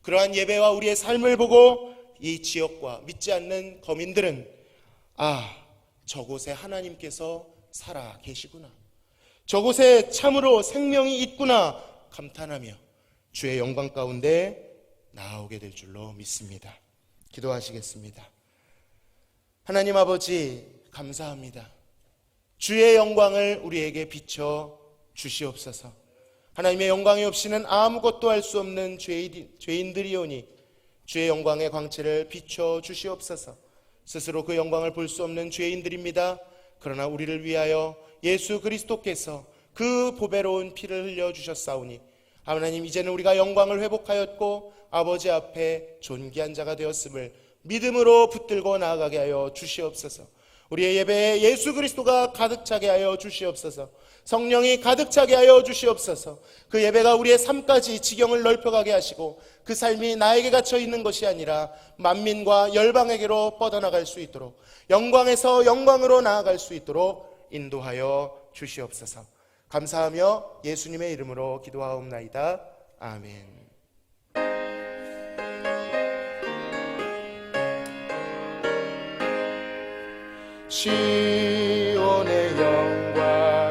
그러한 예배와 우리의 삶을 보고 이 지역과 믿지 않는 거민들은 저곳에 하나님께서 살아 계시구나, 저곳에 참으로 생명이 있구나 감탄하며 주의 영광 가운데 나오게 될 줄로 믿습니다. 기도하시겠습니다. 하나님 아버지, 감사합니다. 주의 영광을 우리에게 비춰 주시옵소서. 하나님의 영광이 없이는 아무것도 할 수 없는 죄인들이오니 주의 영광의 광채를 비춰 주시옵소서. 스스로 그 영광을 볼 수 없는 죄인들입니다. 그러나 우리를 위하여 예수 그리스도께서 그 보배로운 피를 흘려주셨사오니 하나님, 이제는 우리가 영광을 회복하였고 아버지 앞에 존귀한 자가 되었음을 믿음으로 붙들고 나아가게 하여 주시옵소서. 우리의 예배에 예수 그리스도가 가득 차게 하여 주시옵소서. 성령이 가득 차게 하여 주시옵소서. 그 예배가 우리의 삶까지 지경을 넓혀가게 하시고 그 삶이 나에게 갇혀 있는 것이 아니라 만민과 열방에게로 뻗어나갈 수 있도록, 영광에서 영광으로 나아갈 수 있도록 인도하여 주시옵소서. 감사하며 예수님의 이름으로 기도하옵나이다. 아멘. 시온의 영광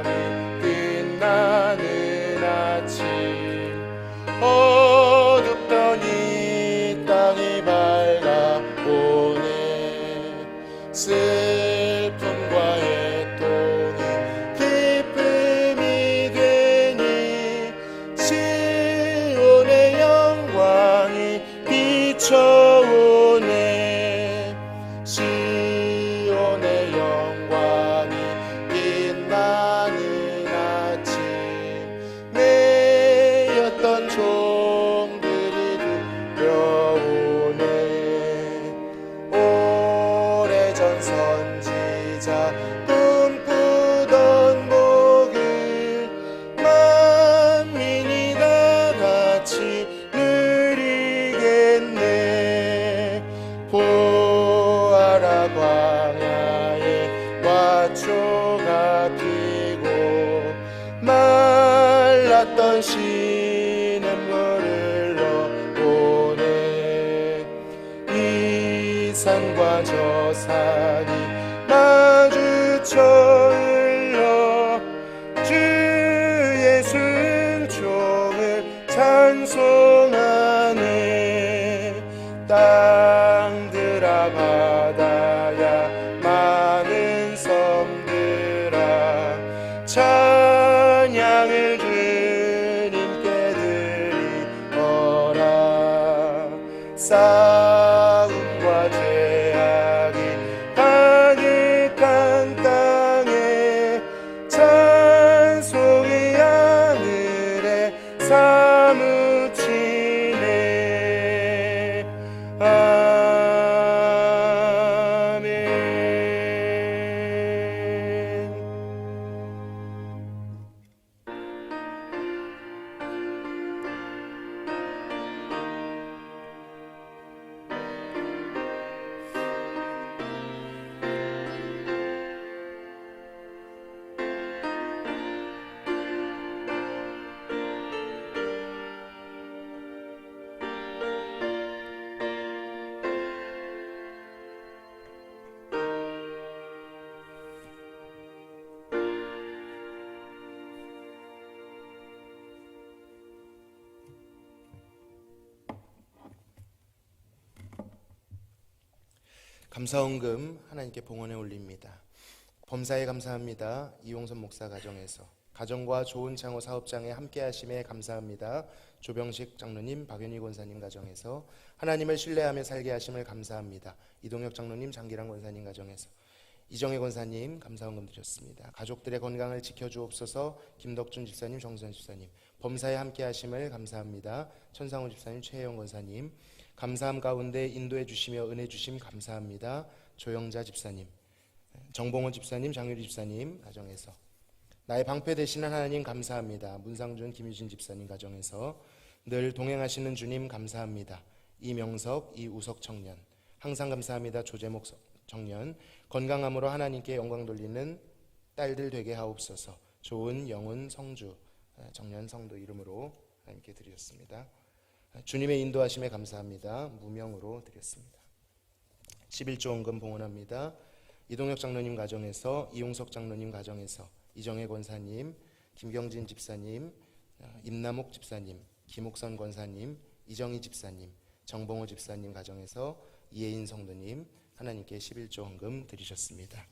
쏟았던 시냇물을 흘러보내 이 산과 저 산이 마주쳐 흘러 주의 순종을 찬송하네. 땅들아 바다야 많은 섬들아 찬양을 주님께 드리거라. 싸움과 죄악이 가득한 땅에 찬송이 하늘에 사무치네. 아멘. 감사헌금 하나님께 봉헌에 올립니다. 범사에 감사합니다. 이용선 목사 가정에서 가정과 좋은 창호 사업장에 함께 하심에 감사합니다. 조병식 장로님, 박연희 권사님 가정에서 하나님을 신뢰하며 살게 하심을 감사합니다. 이동혁 장로님, 장기랑 권사님 가정에서 이정혜 권사님 감사헌금 드렸습니다. 가족들의 건강을 지켜주옵소서. 김덕준 집사님, 정선 집사님 범사에 함께 하심을 감사합니다. 천상호 집사님, 최혜영 권사님 감사함 가운데 인도해 주시며 은혜 주심 감사합니다. 조영자 집사님, 정봉원 집사님, 장유리 집사님 가정에서 나의 방패 되시는 하나님 감사합니다. 문상준, 김유진 집사님 가정에서 늘 동행하시는 주님 감사합니다. 이명석, 이우석 청년 항상 감사합니다. 조재목 청년 건강함으로 하나님께 영광 돌리는 딸들 되게 하옵소서. 좋은 영훈 성주 청년 성도 이름으로 하나님께 드렸습니다. 주님의 인도하심에 감사합니다. 무명으로 드렸습니다. 11조 헌금 봉헌합니다. 이동혁 장로님 가정에서, 이용석 장로님 가정에서, 이정혜 권사님, 김경진 집사님, 임남옥 집사님, 김옥선 권사님, 이정희 집사님, 정봉호 집사님 가정에서 이혜인 성도님 하나님께 11조 헌금 드리셨습니다.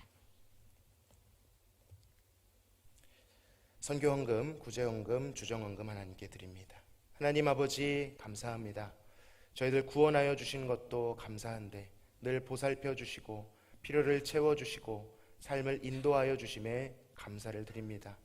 선교 헌금, 구제 헌금, 주정 헌금 하나님께 드립니다. 하나님 아버지 감사합니다. 저희들 구원하여 주신 것도 감사한데 늘 보살펴 주시고 필요를 채워 주시고 삶을 인도하여 주심에 감사를 드립니다.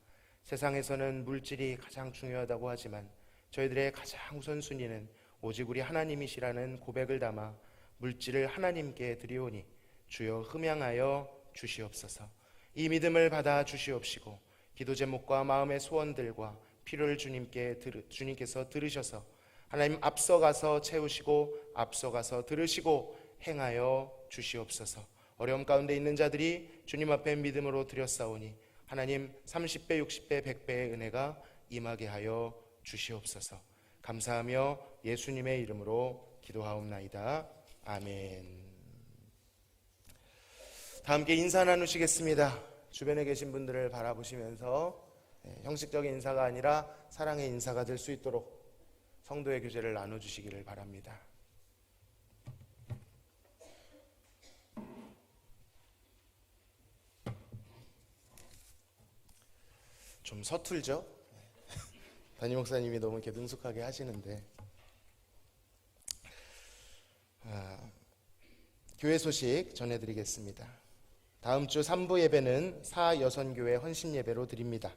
세상에서는 물질이 가장 중요하다고 하지만 저희들의 가장 우선순위는 오직 우리 하나님이시라는 고백을 담아 물질을 하나님께 드리오니 주여 흠양하여 주시옵소서. 이 믿음을 받아 주시옵시고 기도 제목과 마음의 소원들과 필요를 주님께서 들으셔서 하나님 앞서가서 채우시고 앞서가서 들으시고 행하여 주시옵소서. 어려움 가운데 있는 자들이 주님 앞에 믿음으로 드렸사오니 하나님 30배, 60배, 100배의 은혜가 임하게 하여 주시옵소서. 감사하며 예수님의 이름으로 기도하옵나이다. 아멘. 다 함께 인사 나누시겠습니다. 주변에 계신 분들을 바라보시면서 형식적인 인사가 아니라 사랑의 인사가 될 수 있도록 성도의 교제를 나눠주시기를 바랍니다. 좀 서툴죠? 담임 목사님이 너무 이렇게 능숙하게 하시는데 교회 소식 전해드리겠습니다. 다음 주 3부 예배는 사여선교회 헌신예배로 드립니다.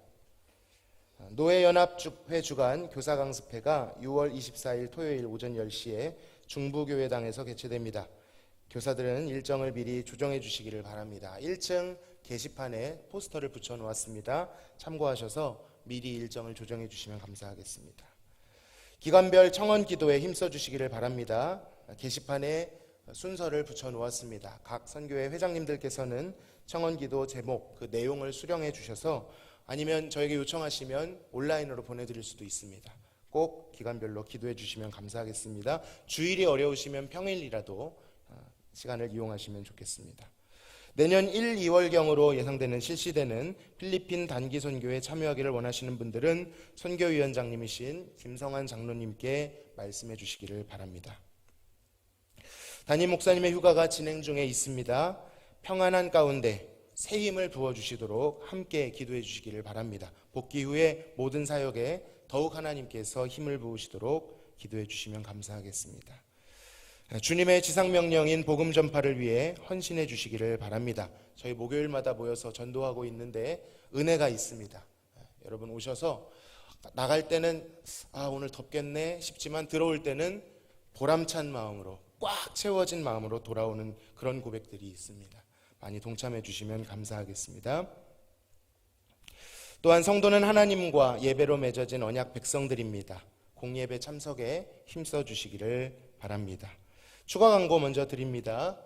노회연합회 주간 교사강습회가 6월 24일 토요일 오전 10시에 중부교회당에서 개최됩니다. 교사들은 일정을 미리 조정해 주시기를 바랍니다. 1층 게시판에 포스터를 붙여 놓았습니다. 참고하셔서 미리 일정을 조정해 주시면 감사하겠습니다. 기관별 청원 기도에 힘써 주시기를 바랍니다. 게시판에 순서를 붙여 놓았습니다. 각 선교회 회장님들께서는 청원 기도 제목, 그 내용을 수령해 주셔서 아니면 저에게 요청하시면 온라인으로 보내드릴 수도 있습니다. 꼭 기간별로 기도해 주시면 감사하겠습니다. 주일이 어려우시면 평일이라도 시간을 이용하시면 좋겠습니다. 내년 1, 2월경으로 예상되는 실시되는 필리핀 단기 선교에 참여하기를 원하시는 분들은 선교위원장님이신 김성환 장로님께 말씀해 주시기를 바랍니다. 담임 목사님의 휴가가 진행 중에 있습니다. 평안한 가운데 새 힘을 부어주시도록 함께 기도해 주시기를 바랍니다. 복귀 후에 모든 사역에 더욱 하나님께서 힘을 부으시도록 기도해 주시면 감사하겠습니다. 주님의 지상명령인 복음 전파를 위해 헌신해 주시기를 바랍니다. 저희 목요일마다 모여서 전도하고 있는데 은혜가 있습니다. 여러분 오셔서 나갈 때는 오늘 덥겠네 싶지만 들어올 때는 보람찬 마음으로 꽉 채워진 마음으로 돌아오는 그런 고백들이 있습니다. 많이 동참해 주시면 감사하겠습니다. 또한 성도는 하나님과 예배로 맺어진 언약 백성들입니다. 공예배 참석에 힘써 주시기를 바랍니다. 추가 광고 먼저 드립니다.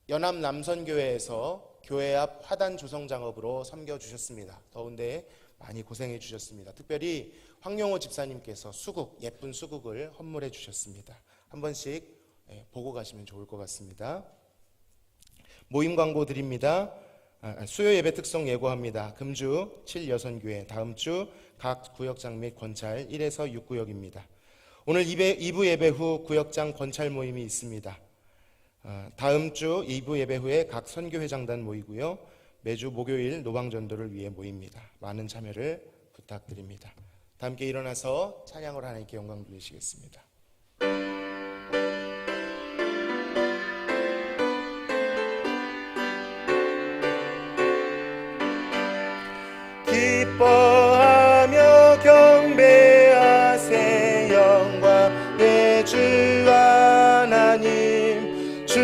연합 남선교회에서 교회 앞 화단 조성 작업으로 섬겨주셨습니다. 더운데 많이 고생해 주셨습니다. 특별히 황용호 집사님께서 예쁜 수국을 헌물해 주셨습니다. 한 번씩 보고 가시면 좋을 것 같습니다. 모임 광고 드립니다. 수요 예배 특송 예고합니다. 금주 7여선교회, 다음 주 각 구역장 및 권찰 1에서 6구역입니다. 오늘 2부 예배 후 구역장 권찰 모임이 있습니다. 다음 주 2부 예배 후에 각 선교회장단 모이고요. 매주 목요일 노방전도를 위해 모입니다. 많은 참여를 부탁드립니다. 다 함께 일어나서 찬양으로 하나님께 영광 돌리시겠습니다. 기뻐하며 경배하세 영광의 주 하나님 주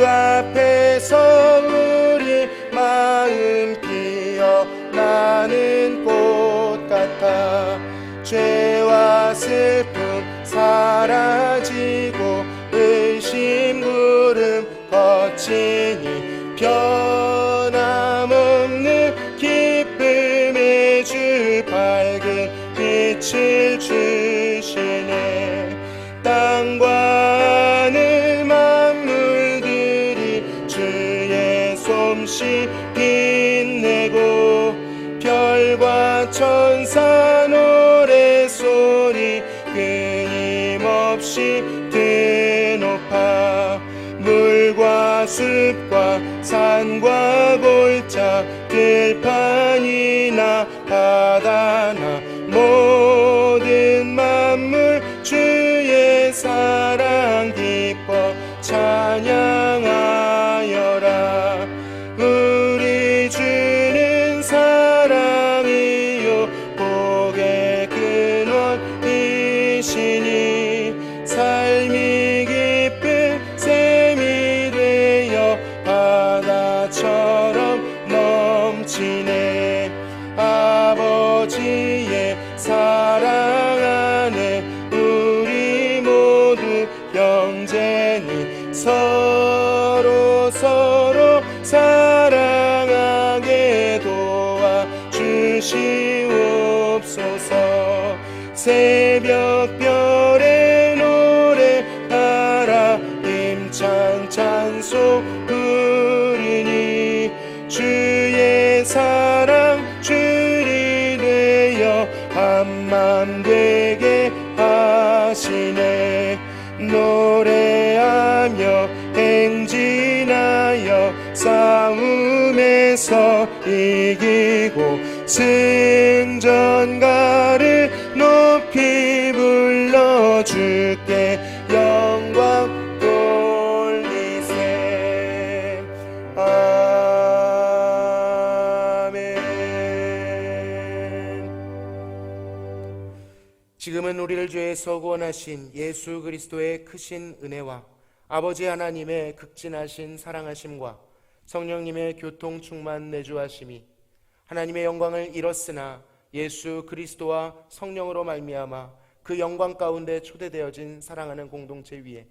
앞에서 우리 마음 피어나는 꽃 같아 죄와 슬픔 사라지고 의심 구름 거치니 변함없는 기쁨의 주 밝은 빛을 주시네 땅과 하늘 만물들이 주의 솜씨 빛내고 별과 천사 노래소리 끊임없이 드높아 물과 숲과 산과 골짜 들판이나 바다나 모든 만물 주의 사랑 기뻐 찬양하여라 우리 주는 사랑이요 복의 근원이시니 삶이 기쁜 샘이 되어 바다처럼 넘치네 아버지의 사랑 안에 우리 모두 형제니 서로 사랑하게 도와주시옵소서 새벽별의 노래 따라 힘찬 찬송 부르니 주의 사랑 줄이 되어 한맘 되게 하시네 노래하며 행진하여 싸움에서 이기고 승전가를 높이 불러주께 영광 돌리세 아멘. 지금은 우리를 죄에서 구원하신 예수 그리스도의 크신 은혜와 아버지 하나님의 극진하신 사랑하심과 성령님의 교통 충만 내주하심이 하나님의 영광을 잃었으나 예수 그리스도와 성령으로 말미암아 그 영광 가운데 초대되어진 사랑하는 공동체 위에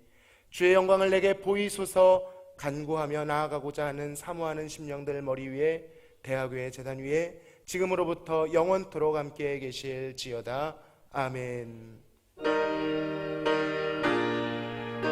주의 영광을 내게 보이소서 간구하며 나아가고자 하는 사모하는 심령들 머리 위에 대학교의 제단 위에 지금으로부터 영원토록 함께 계실지어다. 아멘.